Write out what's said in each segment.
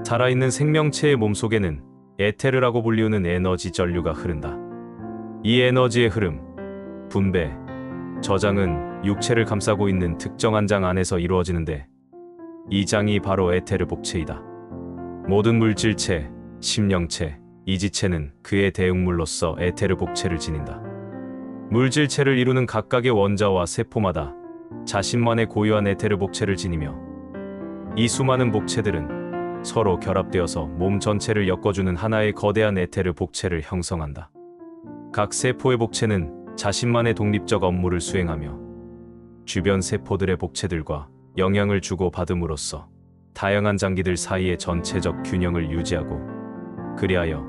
살아있는 생명체의 몸속에는 에테르라고 불리우는 에너지 전류가 흐른다. 이 에너지의 흐름, 분배, 저장은 육체를 감싸고 있는 특정한 장 안에서 이루어지는데 이 장이 바로 에테르 복체이다. 모든 물질체, 심령체, 이지체는 그의 대응물로서 에테르 복체를 지닌다. 물질체를 이루는 각각의 원자와 세포마다 자신만의 고유한 에테르 복체를 지니며 이 수많은 복체들은 서로 결합되어서 몸 전체를 엮어주는 하나의 거대한 에테르 복체를 형성한다. 각 세포의 복체는 자신만의 독립적 업무를 수행하며 주변 세포들의 복체들과 영향을 주고 받음으로써 다양한 장기들 사이의 전체적 균형을 유지하고 그리하여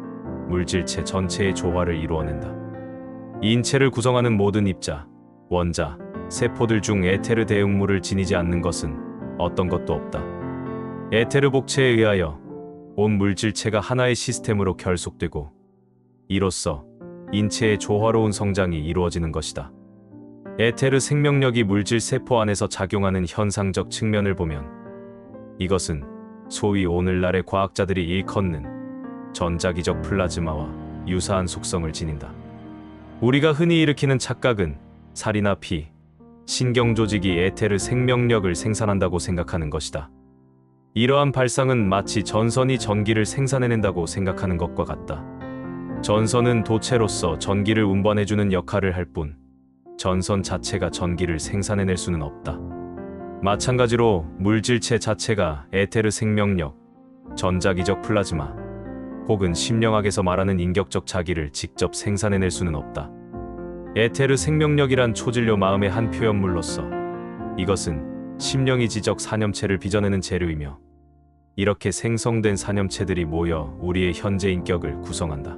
물질체 전체의 조화를 이루어낸다. 이 인체를 구성하는 모든 입자, 원자, 세포들 중 에테르 대응물을 지니지 않는 것은 어떤 것도 없다. 에테르 복체에 의하여 온 물질체가 하나의 시스템으로 결속되고 이로써 인체의 조화로운 성장이 이루어지는 것이다. 에테르 생명력이 물질 세포 안에서 작용하는 현상적 측면을 보면 이것은 소위 오늘날의 과학자들이 일컫는 전자기적 플라즈마와 유사한 속성을 지닌다. 우리가 흔히 일으키는 착각은 살이나 피, 신경조직이 에테르 생명력을 생산한다고 생각하는 것이다. 이러한 발상은 마치 전선이 전기를 생산해낸다고 생각하는 것과 같다. 전선은 도체로서 전기를 운반해주는 역할을 할 뿐 전선 자체가 전기를 생산해낼 수는 없다. 마찬가지로 물질체 자체가 에테르 생명력, 전자기적 플라즈마, 혹은 심령학에서 말하는 인격적 자기를 직접 생산해낼 수는 없다. 에테르 생명력이란 초진료 마음의 한 표현물로서 이것은 심령이 지적 사념체를 빚어내는 재료이며 이렇게 생성된 사념체들이 모여 우리의 현재 인격을 구성한다.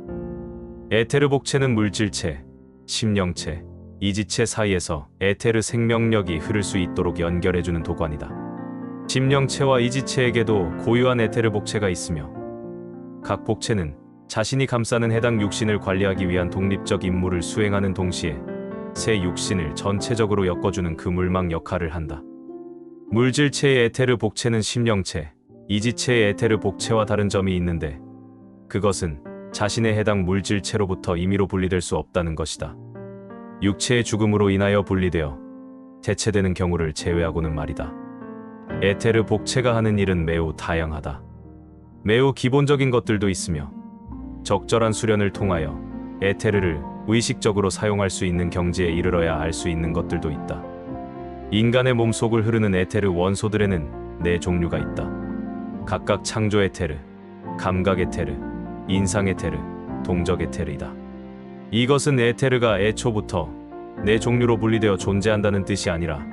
에테르 복체는 물질체, 심령체, 이지체 사이에서 에테르 생명력이 흐를 수 있도록 연결해주는 도관이다. 심령체와 이지체에게도 고유한 에테르 복체가 있으며 각 복체는 자신이 감싸는 해당 육신을 관리하기 위한 독립적 임무를 수행하는 동시에 새 육신을 전체적으로 엮어주는 그물망 역할을 한다. 물질체의 에테르 복체는 심령체, 이지체의 에테르 복체와 다른 점이 있는데 그것은 자신의 해당 물질체로부터 임의로 분리될 수 없다는 것이다. 육체의 죽음으로 인하여 분리되어 대체되는 경우를 제외하고는 말이다. 에테르 복체가 하는 일은 매우 다양하다. 매우 기본적인 것들도 있으며 적절한 수련을 통하여 에테르를 의식적으로 사용할 수 있는 경지에 이르러야 알 수 있는 것들도 있다. 인간의 몸속을 흐르는 에테르 원소들에는 4종류가 있다. 각각 창조 에테르, 감각 에테르, 인상 에테르, 동적 에테르이다. 이것은 에테르가 애초부터 4종류로 분리되어 존재한다는 뜻이 아니라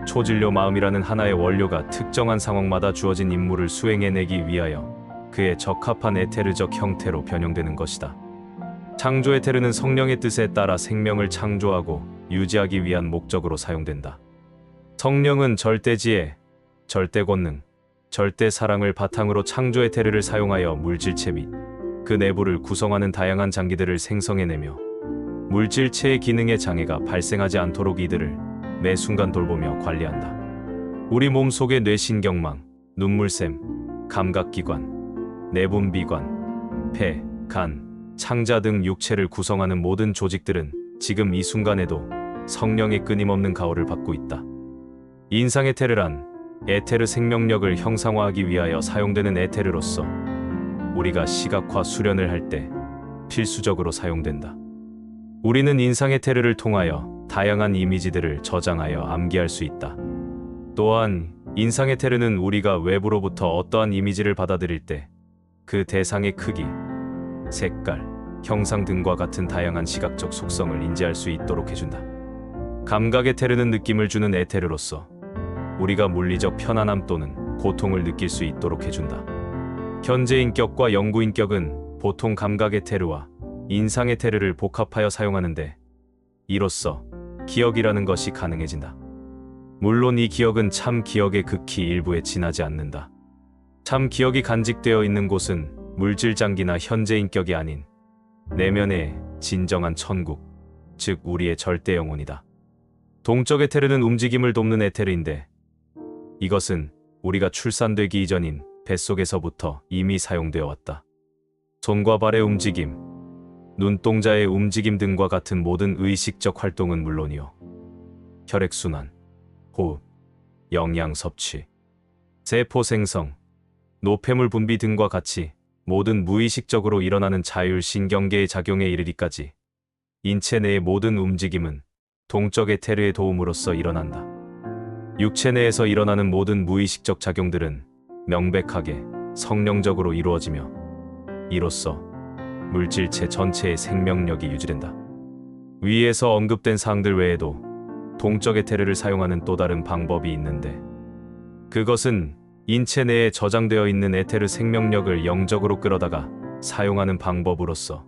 초진료 마음이라는 하나의 원료가 특정한 상황마다 주어진 임무를 수행해내기 위하여 그에 적합한 에테르적 형태로 변형되는 것이다. 창조 에테르는 성령의 뜻에 따라 생명을 창조하고 유지하기 위한 목적으로 사용된다. 성령은 절대지혜, 절대권능, 절대사랑을 바탕으로 창조 에테르를 사용하여 물질체 및 그 내부를 구성하는 다양한 장기들을 생성해내며 물질체의 기능에 장애가 발생하지 않도록 이들을 매 순간 돌보며 관리한다. 우리 몸 속의 뇌신경망, 눈물샘, 감각기관, 내분비관, 폐, 간, 창자 등 육체를 구성하는 모든 조직들은 지금 이 순간에도 성령의 끊임없는 가호를 받고 있다. 인상 에테르란 에테르 생명력을 형상화하기 위하여 사용되는 에테르로서 우리가 시각화 수련을 할 때 필수적으로 사용된다. 우리는 인상 에테르를 통하여 다양한 이미지들을 저장하여 암기할 수 있다. 또한 인상 에테르는 우리가 외부로부터 어떠한 이미지를 받아들일 때 그 대상의 크기, 색깔, 형상 등과 같은 다양한 시각적 속성을 인지할 수 있도록 해준다. 감각 에테르는 느낌을 주는 에테르로서 우리가 물리적 편안함 또는 고통을 느낄 수 있도록 해준다. 현재 인격과 영구 인격은 보통 감각 에테르와 인상 에테르를 복합하여 사용하는데 이로써 기억이라는 것이 가능해진다. 물론 이 기억은 참 기억의 극히 일부에 지나지 않는다. 참 기억이 간직되어 있는 곳은 물질장기나 현재 인격이 아닌 내면의 진정한 천국, 즉 우리의 절대 영혼이다. 동적 에테르는 움직임을 돕는 에테르인데 이것은 우리가 출산되기 이전인 뱃속에서부터 이미 사용되어 왔다. 손과 발의 움직임, 눈동자의 움직임 등과 같은 모든 의식적 활동은 물론이요. 혈액순환, 호흡, 영양 섭취, 세포 생성, 노폐물 분비 등과 같이 모든 무의식적으로 일어나는 자율신경계의 작용에 이르기까지 인체 내의 모든 움직임은 동적 에테르의 도움으로써 일어난다. 육체 내에서 일어나는 모든 무의식적 작용들은 명백하게 성령적으로 이루어지며 이로써 물질체 전체의 생명력이 유지된다. 위에서 언급된 사항들 외에도 동적 에테르를 사용하는 또 다른 방법이 있는데 그것은 인체 내에 저장되어 있는 에테르 생명력을 영적으로 끌어다가 사용하는 방법으로서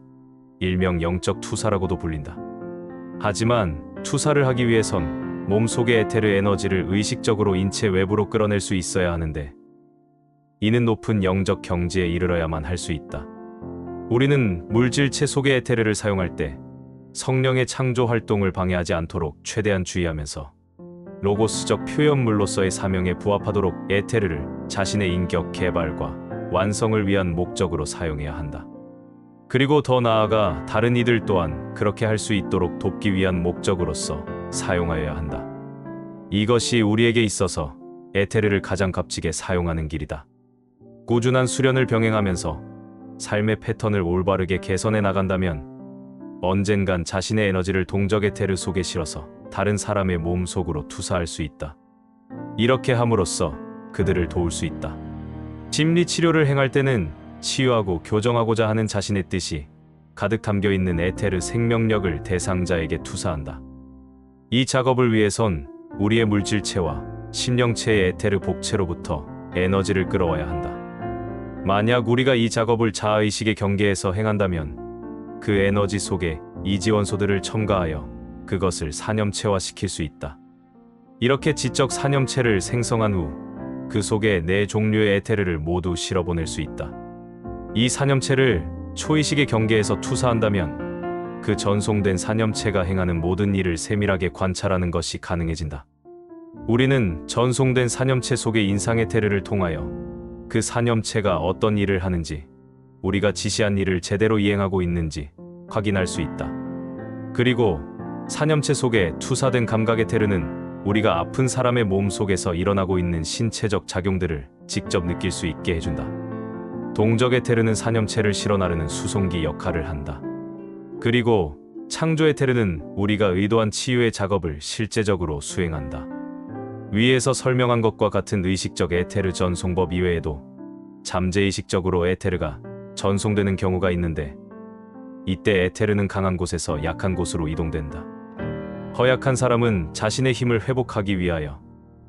일명 영적 투사라고도 불린다. 하지만 투사를 하기 위해선 몸속의 에테르 에너지를 의식적으로 인체 외부로 끌어낼 수 있어야 하는데 이는 높은 영적 경지에 이르러야만 할 수 있다. 우리는 물질체 속의 에테르를 사용할 때 성령의 창조 활동을 방해하지 않도록 최대한 주의하면서 로고스적 표현물로서의 사명에 부합하도록 에테르를 자신의 인격 개발과 완성을 위한 목적으로 사용해야 한다. 그리고 더 나아가 다른 이들 또한 그렇게 할 수 있도록 돕기 위한 목적으로서 사용하여야 한다. 이것이 우리에게 있어서 에테르를 가장 값지게 사용하는 길이다. 꾸준한 수련을 병행하면서 삶의 패턴을 올바르게 개선해 나간다면 언젠간 자신의 에너지를 동적 에테르 속에 실어서 다른 사람의 몸 속으로 투사할 수 있다. 이렇게 함으로써 그들을 도울 수 있다. 심리 치료를 행할 때는 치유하고 교정하고자 하는 자신의 뜻이 가득 담겨 있는 에테르 생명력을 대상자에게 투사한다. 이 작업을 위해선 우리의 물질체와 심령체의 에테르 복체로부터 에너지를 끌어와야 한다. 만약 우리가 이 작업을 자아의식의 경계에서 행한다면 그 에너지 속에 이지원소들을 첨가하여 그것을 사념체화시킬 수 있다. 이렇게 지적 사념체를 생성한 후 그 속에 네 종류의 에테르를 모두 실어보낼 수 있다. 이 사념체를 초의식의 경계에서 투사한다면 그 전송된 사념체가 행하는 모든 일을 세밀하게 관찰하는 것이 가능해진다. 우리는 전송된 사념체 속의 인상 에테르를 통하여 그 사념체가 어떤 일을 하는지, 우리가 지시한 일을 제대로 이행하고 있는지 확인할 수 있다. 그리고 사념체 속에 투사된 감각 에테르는 우리가 아픈 사람의 몸 속에서 일어나고 있는 신체적 작용들을 직접 느낄 수 있게 해준다. 동적 에테르는 사념체를 실어 나르는 수송기 역할을 한다. 그리고 창조 에테르는 우리가 의도한 치유의 작업을 실제적으로 수행한다. 위에서 설명한 것과 같은 의식적 에테르 전송법 이외에도 잠재의식적으로 에테르가 전송되는 경우가 있는데 이때 에테르는 강한 곳에서 약한 곳으로 이동된다. 허약한 사람은 자신의 힘을 회복하기 위하여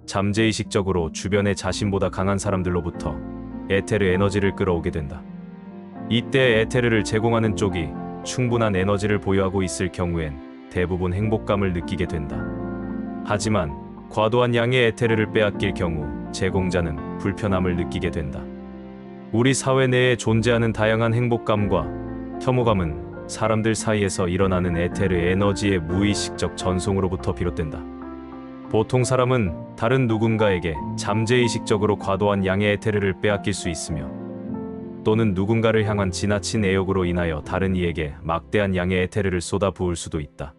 잠재의식적으로 주변의 자신보다 강한 사람들로부터 에테르 에너지를 끌어오게 된다. 이때 에테르를 제공하는 쪽이 충분한 에너지를 보유하고 있을 경우엔 대부분 행복감을 느끼게 된다. 하지만 과도한 양의 에테르를 빼앗길 경우 제공자는 불편함을 느끼게 된다. 우리 사회 내에 존재하는 다양한 행복감과 혐오감은 사람들 사이에서 일어나는 에테르 에너지의 무의식적 전송으로부터 비롯된다. 보통 사람은 다른 누군가에게 잠재의식적으로 과도한 양의 에테르를 빼앗길 수 있으며 또는 누군가를 향한 지나친 애욕으로 인하여 다른 이에게 막대한 양의 에테르를 쏟아부을 수도 있다.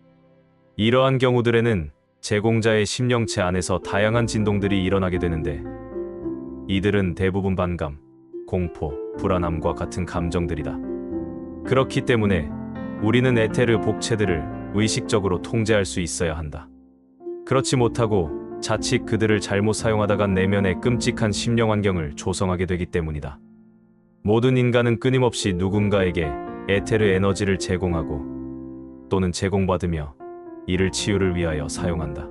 이러한 경우들에는 제공자의 심령체 안에서 다양한 진동들이 일어나게 되는데 이들은 대부분 반감, 공포, 불안함과 같은 감정들이다. 그렇기 때문에 우리는 에테르 복체들을 의식적으로 통제할 수 있어야 한다. 그렇지 못하고 자칫 그들을 잘못 사용하다간 내면에 끔찍한 심령 환경을 조성하게 되기 때문이다. 모든 인간은 끊임없이 누군가에게 에테르 에너지를 제공하고 또는 제공받으며 이를 치유를 위하여 사용한다.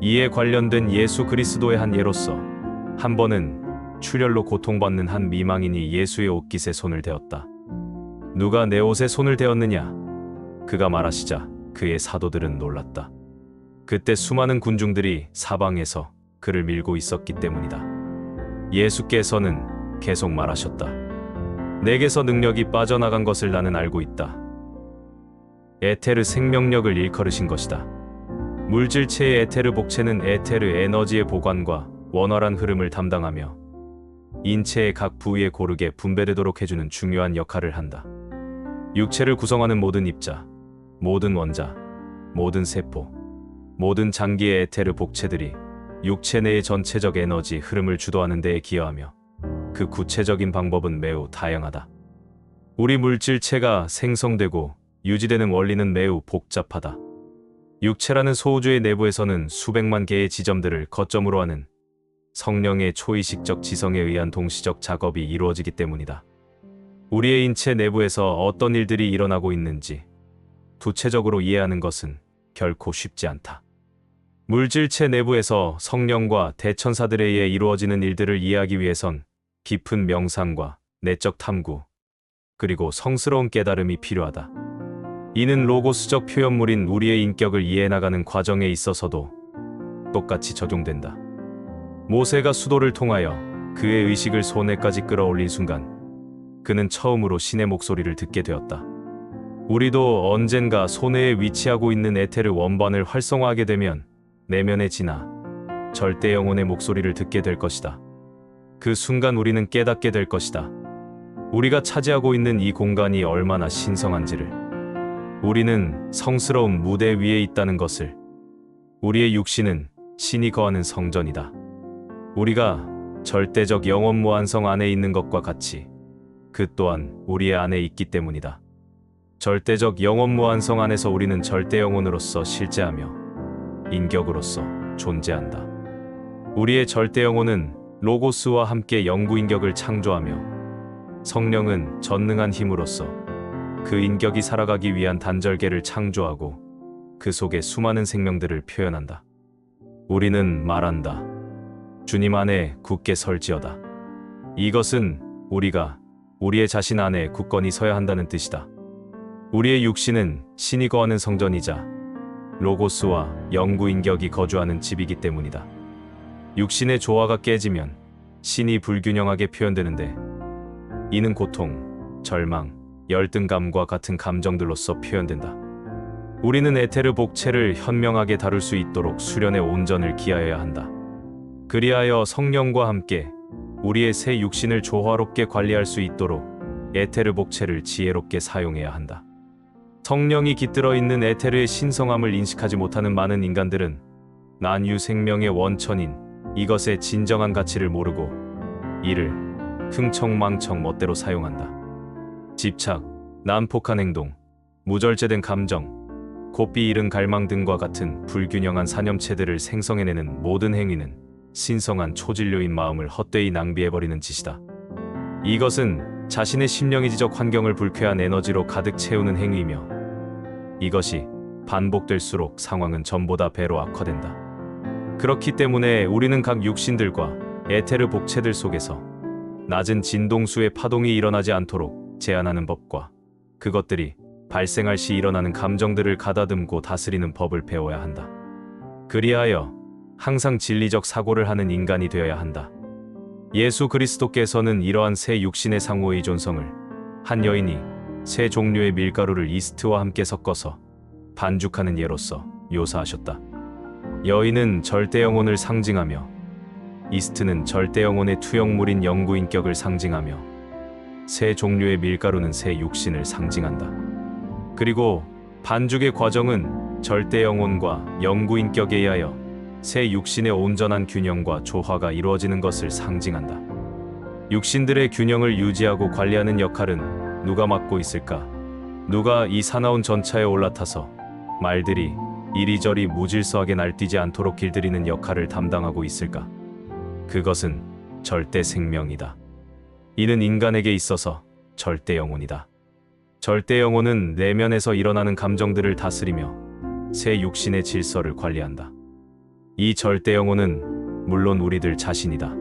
이에 관련된 예수 그리스도의 한 예로서 한 번은 출혈로 고통받는 한 미망인이 예수의 옷깃에 손을 대었다. 누가 내 옷에 손을 대었느냐? 그가 말하시자 그의 사도들은 놀랐다. 그때 수많은 군중들이 사방에서 그를 밀고 있었기 때문이다. 예수께서는 계속 말하셨다. 내게서 능력이 빠져나간 것을 나는 알고 있다. 에테르 생명력을 일컬으신 것이다. 물질체의 에테르 복체는 에테르 에너지의 보관과 원활한 흐름을 담당하며 인체의 각 부위에 고르게 분배되도록 해주는 중요한 역할을 한다. 육체를 구성하는 모든 입자, 모든 원자, 모든 세포, 모든 장기의 에테르 복체들이 육체 내의 전체적 에너지 흐름을 주도하는 데에 기여하며 그 구체적인 방법은 매우 다양하다. 우리 물질체가 생성되고 유지되는 원리는 매우 복잡하다. 육체라는 소우주의 내부에서는 수백만 개의 지점들을 거점으로 하는 성령의 초의식적 지성에 의한 동시적 작업이 이루어지기 때문이다. 우리의 인체 내부에서 어떤 일들이 일어나고 있는지 구체적으로 이해하는 것은 결코 쉽지 않다. 물질체 내부에서 성령과 대천사들에 의해 이루어지는 일들을 이해하기 위해선 깊은 명상과 내적 탐구, 그리고 성스러운 깨달음이 필요하다. 이는 로고스적 표현물인 우리의 인격을 이해해나가는 과정에 있어서도 똑같이 적용된다. 모세가 수도를 통하여 그의 의식을 손에까지 끌어올린 순간 그는 처음으로 신의 목소리를 듣게 되었다. 우리도 언젠가 손해에 위치하고 있는 에테르 원반을 활성화하게 되면 내면에 지나 절대 영혼의 목소리를 듣게 될 것이다. 그 순간 우리는 깨닫게 될 것이다. 우리가 차지하고 있는 이 공간이 얼마나 신성한지를, 우리는 성스러운 무대 위에 있다는 것을, 우리의 육신은 신이 거하는 성전이다. 우리가 절대적 영원 무한성 안에 있는 것과 같이 그 또한 우리의 안에 있기 때문이다. 절대적 영원 무한성 안에서 우리는 절대 영혼으로서 실제하며 인격으로서 존재한다. 우리의 절대 영혼은 로고스와 함께 영구 인격을 창조하며 성령은 전능한 힘으로서 그 인격이 살아가기 위한 단절계를 창조하고 그 속에 수많은 생명들을 표현한다. 우리는 말한다. 주님 안에 굳게 설지어다. 이것은 우리가 우리의 자신 안에 굳건히 서야 한다는 뜻이다. 우리의 육신은 신이 거하는 성전이자 로고스와 영구 인격이 거주하는 집이기 때문이다. 육신의 조화가 깨지면 신이 불균형하게 표현되는데 이는 고통, 절망, 열등감과 같은 감정들로서 표현된다. 우리는 에테르 복체를 현명하게 다룰 수 있도록 수련의 온전을 기하여야 한다. 그리하여 성령과 함께 우리의 새 육신을 조화롭게 관리할 수 있도록 에테르 복체를 지혜롭게 사용해야 한다. 성령이 깃들어 있는 에테르의 신성함을 인식하지 못하는 많은 인간들은 난유 생명의 원천인 이것의 진정한 가치를 모르고 이를 흥청망청 멋대로 사용한다. 집착, 난폭한 행동, 무절제된 감정, 고삐 잃은 갈망 등과 같은 불균형한 사념체들을 생성해내는 모든 행위는 신성한 초진료인 마음을 헛되이 낭비해버리는 짓이다. 이것은 자신의 심령이지적 환경을 불쾌한 에너지로 가득 채우는 행위이며 이것이 반복될수록 상황은 전보다 배로 악화된다. 그렇기 때문에 우리는 각 육신들과 에테르 복체들 속에서 낮은 진동수의 파동이 일어나지 않도록 제한하는 법과 그것들이 발생할 시 일어나는 감정들을 가다듬고 다스리는 법을 배워야 한다. 그리하여 항상 진리적 사고를 하는 인간이 되어야 한다. 예수 그리스도께서는 이러한 새 육신의 상호의 존성을 한 여인이 새 종류의 밀가루를 이스트와 함께 섞어서 반죽하는 예로서 묘사하셨다. 여인은 절대 영혼을 상징하며 이스트는 절대 영혼의 투영물인 영구 인격을 상징하며 새 종류의 밀가루는 새 육신을 상징한다. 그리고 반죽의 과정은 절대 영혼과 영구 인격에 의하여 새 육신의 온전한 균형과 조화가 이루어지는 것을 상징한다. 육신들의 균형을 유지하고 관리하는 역할은 누가 맡고 있을까? 누가 이 사나운 전차에 올라타서 말들이 이리저리 무질서하게 날뛰지 않도록 길들이는 역할을 담당하고 있을까? 그것은 절대 생명이다. 이는 인간에게 있어서 절대 영혼이다. 절대 영혼은 내면에서 일어나는 감정들을 다스리며 새 육신의 질서를 관리한다. 이 절대 영혼은 물론 우리들 자신이다.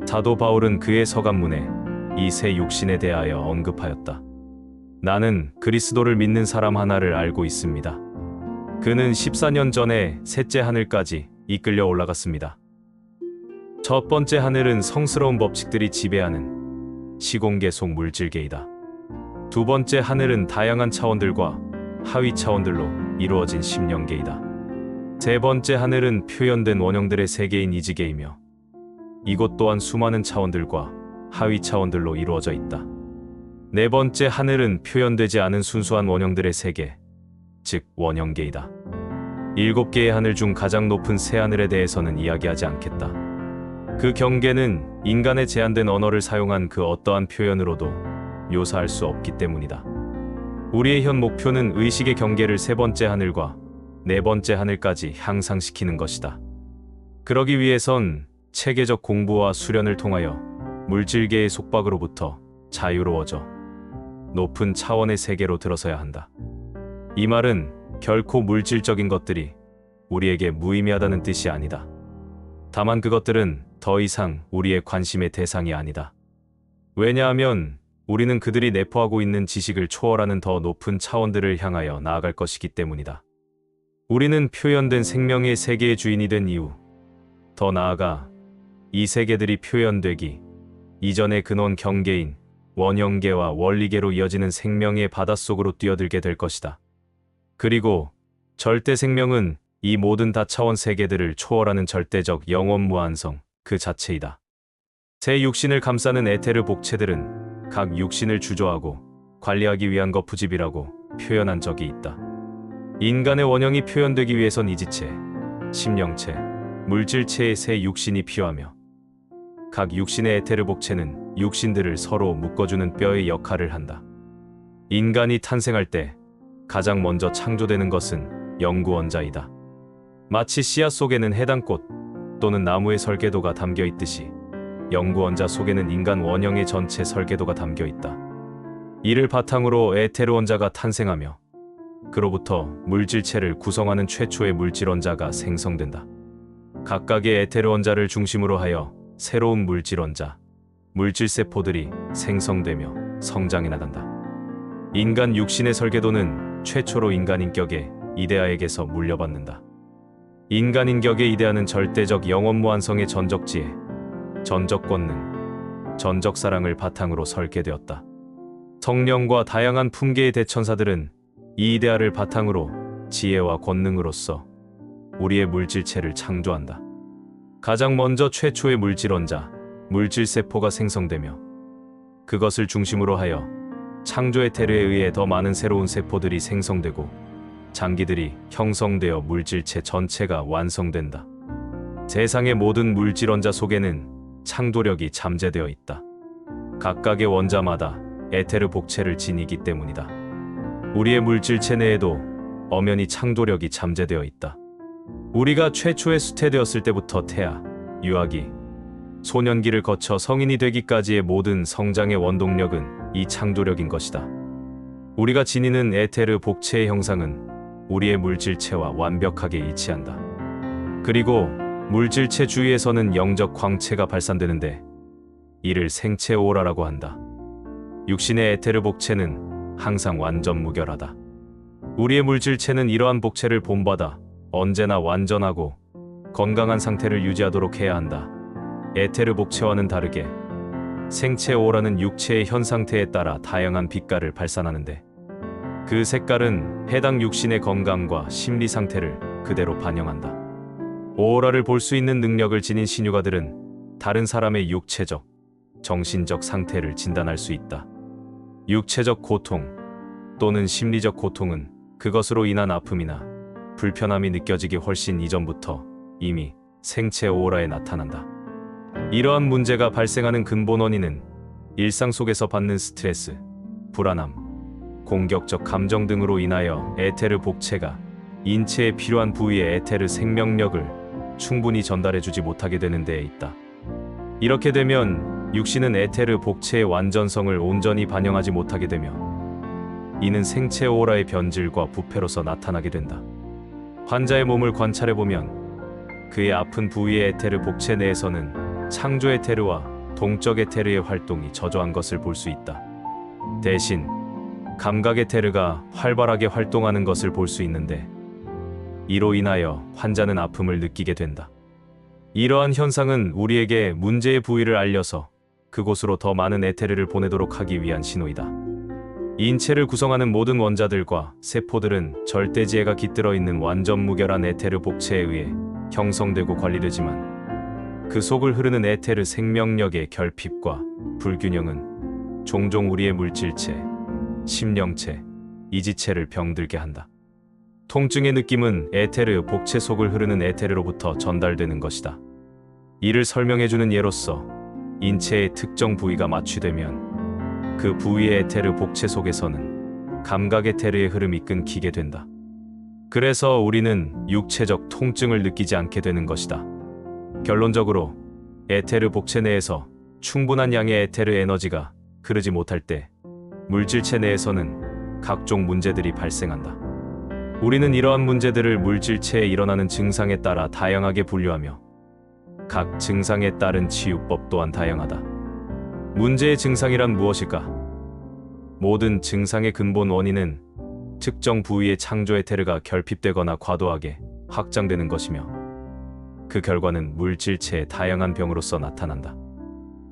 사도 바울은 그의 서간문에 이 새 육신에 대하여 언급하였다. 나는 그리스도를 믿는 사람 하나를 알고 있습니다. 그는 14년 전에 셋째 하늘까지 이끌려 올라갔습니다. 첫 번째 하늘은 성스러운 법칙들이 지배하는 시공계속 물질계이다. 두 번째 하늘은 다양한 차원들과 하위 차원들로 이루어진 심령계이다. 세 번째 하늘은 표현된 원형들의 세계인 이지계이며 이곳 또한 수많은 차원들과 하위 차원들로 이루어져 있다. 네 번째 하늘은 표현되지 않은 순수한 원형들의 세계, 즉 원형계이다. 7개의 하늘 중 가장 높은 새하늘에 대해서는 이야기하지 않겠다. 그 경계는 인간의 제한된 언어를 사용한 그 어떠한 표현으로도 묘사할 수 없기 때문이다. 우리의 현 목표는 의식의 경계를 세 번째 하늘과 네 번째 하늘까지 향상시키는 것이다. 그러기 위해선 체계적 공부와 수련을 통하여 물질계의 속박으로부터 자유로워져 높은 차원의 세계로 들어서야 한다. 이 말은 결코 물질적인 것들이 우리에게 무의미하다는 뜻이 아니다. 다만 그것들은 더 이상 우리의 관심의 대상이 아니다. 왜냐하면 우리는 그들이 내포하고 있는 지식을 초월하는 더 높은 차원들을 향하여 나아갈 것이기 때문이다. 우리는 표현된 생명의 세계의 주인이 된 이후, 더 나아가 이 세계들이 표현되기 이전의 근원 경계인 원형계와 원리계로 이어지는 생명의 바닷속으로 뛰어들게 될 것이다. 그리고 절대 생명은 이 모든 다차원 세계들을 초월하는 절대적 영원 무한성 그 자체이다. 새 육신을 감싸는 에테르 복체들은 각 육신을 주조하고 관리하기 위한 거푸집이라고 표현한 적이 있다. 인간의 원형이 표현되기 위해선 이지체, 심령체, 물질체의 새 육신이 필요하며 각 육신의 에테르 복체는 육신들을 서로 묶어주는 뼈의 역할을 한다. 인간이 탄생할 때 가장 먼저 창조되는 것은 영구원자이다. 마치 씨앗 속에는 해당 꽃 또는 나무의 설계도가 담겨 있듯이 영구원자 속에는 인간 원형의 전체 설계도가 담겨 있다. 이를 바탕으로 에테르 원자가 탄생하며 그로부터 물질체를 구성하는 최초의 물질원자가 생성된다. 각각의 에테르 원자를 중심으로 하여 새로운 물질원자, 물질세포들이 생성되며 성장해 나간다. 인간 육신의 설계도는 최초로 인간 인격의 이데아에게서 물려받는다. 인간 인격의 이데아는 절대적 영원무한성의 전적지혜, 전적권능, 전적사랑을 바탕으로 설계되었다. 성령과 다양한 품계의 대천사들은 이 이데아를 바탕으로 지혜와 권능으로서 우리의 물질체를 창조한다. 가장 먼저 최초의 물질원자, 물질세포가 생성되며 그것을 중심으로 하여 창조의 테르에 의해 더 많은 새로운 세포들이 생성되고 장기들이 형성되어 물질체 전체가 완성된다. 세상의 모든 물질원자 속에는 창조력이 잠재되어 있다. 각각의 원자마다 에테르 복체를 지니기 때문이다. 우리의 물질체 내에도 엄연히 창조력이 잠재되어 있다. 우리가 최초의 수태되었을 때부터 태아, 유아기, 소년기를 거쳐 성인이 되기까지의 모든 성장의 원동력은 이 창조력인 것이다. 우리가 지니는 에테르 복체의 형상은 우리의 물질체와 완벽하게 일치한다. 그리고 물질체 주위에서는 영적 광채가 발산되는데 이를 생체 오라라고 한다. 육신의 에테르 복체는 항상 완전 무결하다. 우리의 물질체는 이러한 복체를 본받아 언제나 완전하고 건강한 상태를 유지하도록 해야 한다. 에테르 복체와는 다르게 생체 오라는 육체의 현 상태에 따라 다양한 빛깔을 발산하는데 그 색깔은 해당 육신의 건강과 심리 상태를 그대로 반영한다. 오라를 볼 수 있는 능력을 지닌 신유가들은 다른 사람의 육체적, 정신적 상태를 진단할 수 있다. 육체적 고통 또는 심리적 고통은 그것으로 인한 아픔이나 불편함이 느껴지기 훨씬 이전부터 이미 생체 오라에 나타난다. 이러한 문제가 발생하는 근본 원인은 일상 속에서 받는 스트레스, 불안함, 공격적 감정 등으로 인하여 에테르 복체가 인체에 필요한 부위의 에테르 생명력을 충분히 전달해주지 못하게 되는 데에 있다. 이렇게 되면 육신은 에테르 복체의 완전성을 온전히 반영하지 못하게 되며 이는 생체 오라의 변질과 부패로서 나타나게 된다. 환자의 몸을 관찰해보면 그의 아픈 부위의 에테르 복체 내에서는 창조 에테르와 동적 에테르의 활동이 저조한 것을 볼 수 있다. 대신 감각 에테르가 활발하게 활동하는 것을 볼 수 있는데 이로 인하여 환자는 아픔을 느끼게 된다. 이러한 현상은 우리에게 문제의 부위를 알려서 그곳으로 더 많은 에테르를 보내도록 하기 위한 신호이다. 인체를 구성하는 모든 원자들과 세포들은 절대지혜가 깃들어 있는 완전 무결한 에테르 복체에 의해 형성되고 관리되지만 그 속을 흐르는 에테르 생명력의 결핍과 불균형은 종종 우리의 물질체, 심령체, 이지체를 병들게 한다. 통증의 느낌은 에테르 복체 속을 흐르는 에테르로부터 전달되는 것이다. 이를 설명해주는 예로서 인체의 특정 부위가 마취되면 그 부위의 에테르 복체 속에서는 감각 에테르의 흐름이 끊기게 된다. 그래서 우리는 육체적 통증을 느끼지 않게 되는 것이다. 결론적으로 에테르 복체 내에서 충분한 양의 에테르 에너지가 흐르지 못할 때 물질체 내에서는 각종 문제들이 발생한다. 우리는 이러한 문제들을 물질체에 일어나는 증상에 따라 다양하게 분류하며 각 증상에 따른 치유법 또한 다양하다. 문제의 증상이란 무엇일까? 모든 증상의 근본 원인은 특정 부위의 창조 에테르가 결핍되거나 과도하게 확장되는 것이며 그 결과는 물질체의 다양한 병으로서 나타난다.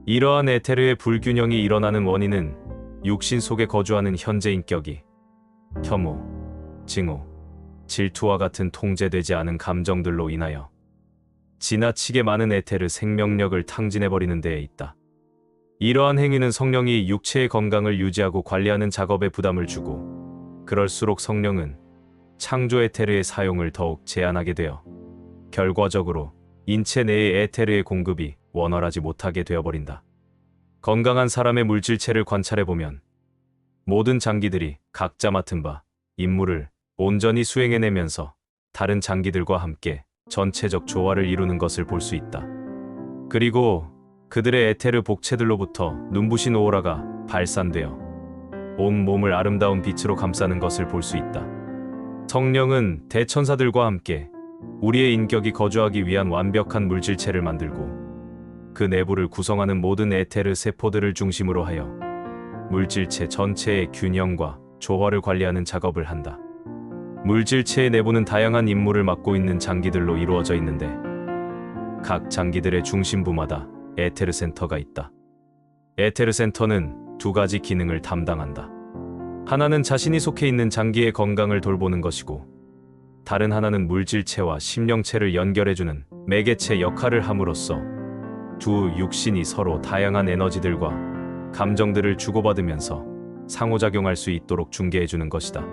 이러한 에테르의 불균형이 일어나는 원인은 육신 속에 거주하는 현재 인격이 혐오, 증오, 질투와 같은 통제되지 않은 감정들로 인하여 지나치게 많은 에테르 생명력을 탕진해버리는 데에 있다. 이러한 행위는 성령이 육체의 건강을 유지하고 관리하는 작업에 부담을 주고 그럴수록 성령은 창조 에테르의 사용을 더욱 제한하게 되어 결과적으로 인체 내의 에테르의 공급이 원활하지 못하게 되어버린다. 건강한 사람의 물질체를 관찰해보면 모든 장기들이 각자 맡은 바 임무를 온전히 수행해내면서 다른 장기들과 함께 전체적 조화를 이루는 것을 볼 수 있다. 그리고 그들의 에테르 복체들로부터 눈부신 오라가 발산되어 온 몸을 아름다운 빛으로 감싸는 것을 볼 수 있다. 성령은 대천사들과 함께 우리의 인격이 거주하기 위한 완벽한 물질체를 만들고 그 내부를 구성하는 모든 에테르 세포들을 중심으로 하여 물질체 전체의 균형과 조화를 관리하는 작업을 한다. 물질체의 내부는 다양한 임무를 맡고 있는 장기들로 이루어져 있는데 각 장기들의 중심부마다 에테르 센터가 있다. 에테르 센터는 두 가지 기능을 담당한다. 하나는 자신이 속해 있는 장기의 건강을 돌보는 것이고 다른 하나는 물질체와 심령체를 연결해주는 매개체 역할을 함으로써 두 육신이 서로 다양한 에너지들과 감정들을 주고받으면서 상호작용할 수 있도록 중개해주는 것이다.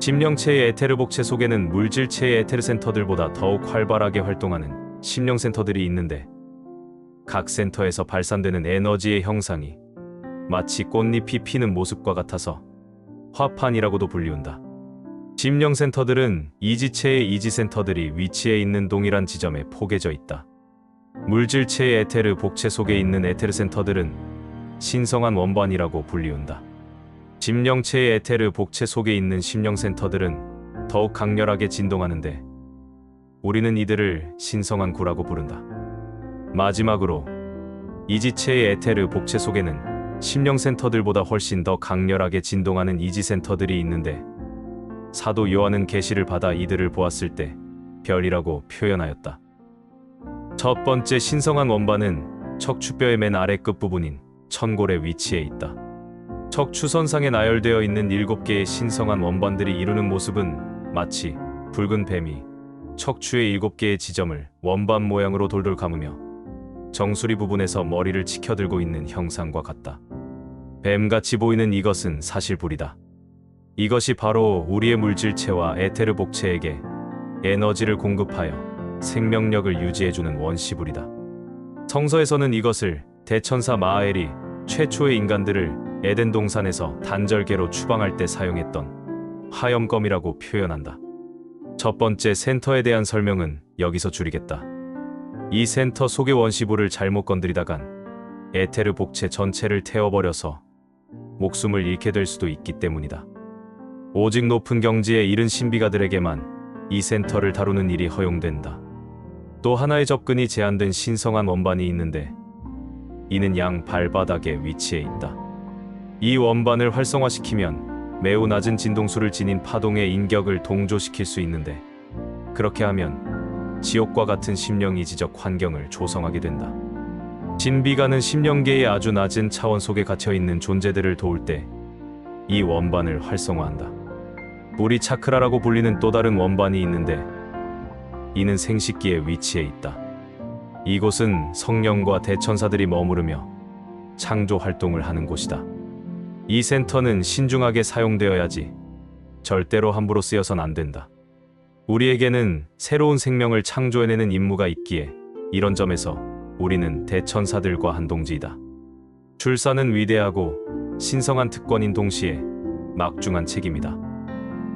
심령체의 에테르 복체 속에는 물질체의 에테르 센터들보다 더욱 활발하게 활동하는 심령 센터들이 있는데 각 센터에서 발산되는 에너지의 형상이 마치 꽃잎이 피는 모습과 같아서 화판이라고도 불리운다. 심령 센터들은 이지체의 이지 센터들이 위치해 있는 동일한 지점에 포개져 있다. 물질체의 에테르 복체 속에 있는 에테르 센터들은 신성한 원반이라고 불리운다. 심령체의 에테르 복체 속에 있는 심령 센터들은 더욱 강렬하게 진동하는데 우리는 이들을 신성한 구라고 부른다. 마지막으로 이지체의 에테르 복체 속에는 심령 센터들보다 훨씬 더 강렬하게 진동하는 이지 센터들이 있는데 사도 요한은 계시를 받아 이들을 보았을 때 별이라고 표현하였다. 첫 번째 신성한 원반은 척추뼈의 맨 아래 끝부분인 천골에 위치해 있다. 척추선상에 나열되어 있는 7개의 신성한 원반들이 이루는 모습은 마치 붉은 뱀이 척추의 7개의 지점을 원반 모양으로 돌돌 감으며 정수리 부분에서 머리를 치켜들고 있는 형상과 같다. 뱀같이 보이는 이것은 사실 불이다. 이것이 바로 우리의 물질체와 에테르 복체에게 에너지를 공급하여 생명력을 유지해주는 원시불이다. 성서에서는 이것을 대천사 마하엘이 최초의 인간들을 에덴 동산에서 단절개로 추방할 때 사용했던 화염검이라고 표현한다. 첫 번째 센터에 대한 설명은 여기서 줄이겠다. 이 센터 속의 원시불을 잘못 건드리다간 에테르 복체 전체를 태워버려서 목숨을 잃게 될 수도 있기 때문이다. 오직 높은 경지에 이른 신비가들에게만 이 센터를 다루는 일이 허용된다. 또 하나의 접근이 제한된 신성한 원반이 있는데 이는 양 발바닥에 위치해 있다. 이 원반을 활성화시키면 매우 낮은 진동수를 지닌 파동의 인격을 동조시킬 수 있는데 그렇게 하면 지옥과 같은 심령이지적 환경을 조성하게 된다. 신비가는 심령계의 아주 낮은 차원 속에 갇혀있는 존재들을 도울 때 이 원반을 활성화한다. 우리 차크라라고 불리는 또 다른 원반이 있는데 이는 생식기에 위치해 있다. 이곳은 성령과 대천사들이 머무르며 창조 활동을 하는 곳이다. 이 센터는 신중하게 사용되어야지 절대로 함부로 쓰여선 안 된다. 우리에게는 새로운 생명을 창조해내는 임무가 있기에 이런 점에서 우리는 대천사들과 한 동지이다. 출산은 위대하고 신성한 특권인 동시에 막중한 책임이다.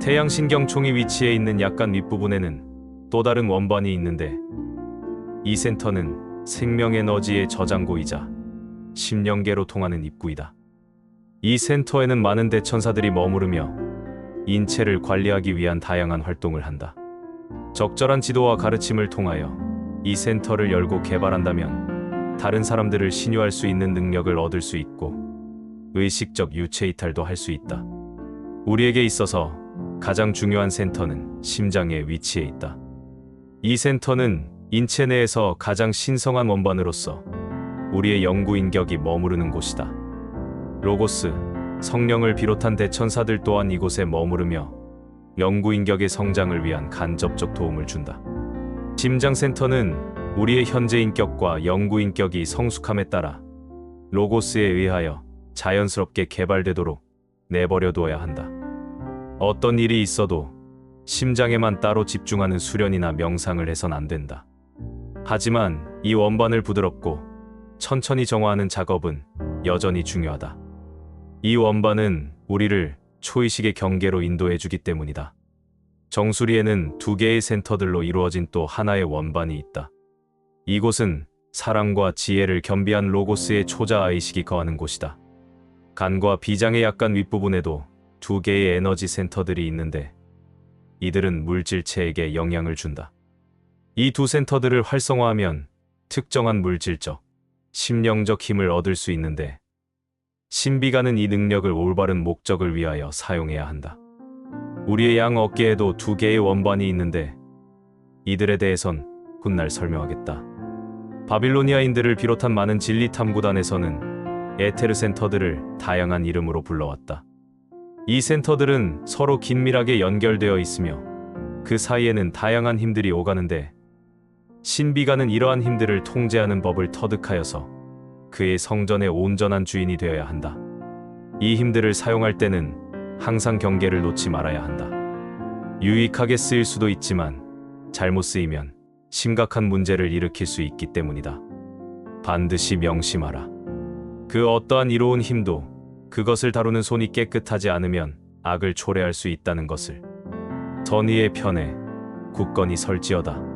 태양신경총이 위치해 있는 약간 윗부분에는 또 다른 원반이 있는데 이 센터는 생명에너지의 저장고이자 심령계로 통하는 입구이다. 이 센터에는 많은 대천사들이 머무르며 인체를 관리하기 위한 다양한 활동을 한다. 적절한 지도와 가르침을 통하여 이 센터를 열고 개발한다면 다른 사람들을 신유할 수 있는 능력을 얻을 수 있고 의식적 유체 이탈도 할 수 있다. 우리에게 있어서 가장 중요한 센터는 심장에 위치해 있다. 이 센터는 인체 내에서 가장 신성한 원반으로서 우리의 영구 인격이 머무르는 곳이다. 로고스, 성령을 비롯한 대천사들 또한 이곳에 머무르며 영구 인격의 성장을 위한 간접적 도움을 준다. 심장센터는 우리의 현재 인격과 영구 인격이 성숙함에 따라 로고스에 의하여 자연스럽게 개발되도록 내버려 두어야 한다. 어떤 일이 있어도 심장에만 따로 집중하는 수련이나 명상을 해선 안 된다. 하지만 이 원반을 부드럽고 천천히 정화하는 작업은 여전히 중요하다. 이 원반은 우리를 초의식의 경계로 인도해주기 때문이다. 정수리에는 2개의 센터들로 이루어진 또 하나의 원반이 있다. 이곳은 사랑과 지혜를 겸비한 로고스의 초자 의식이 거하는 곳이다. 간과 비장의 약간 윗부분에도 2개의 에너지 센터들이 있는데 이들은 물질체에게 영향을 준다. 이 두 센터들을 활성화하면 특정한 물질적, 심령적 힘을 얻을 수 있는데 신비가는 이 능력을 올바른 목적을 위하여 사용해야 한다. 우리의 양 어깨에도 2개의 원반이 있는데 이들에 대해선 훗날 설명하겠다. 바빌로니아인들을 비롯한 많은 진리 탐구단에서는 에테르 센터들을 다양한 이름으로 불러왔다. 이 센터들은 서로 긴밀하게 연결되어 있으며 그 사이에는 다양한 힘들이 오가는데 신비가는 이러한 힘들을 통제하는 법을 터득하여서 그의 성전의 온전한 주인이 되어야 한다. 이 힘들을 사용할 때는 항상 경계를 놓지 말아야 한다. 유익하게 쓰일 수도 있지만 잘못 쓰이면 심각한 문제를 일으킬 수 있기 때문이다. 반드시 명심하라. 그 어떠한 이로운 힘도 그것을 다루는 손이 깨끗하지 않으면 악을 초래할 수 있다는 것을. 선의의 편에 굳건히 설지어다.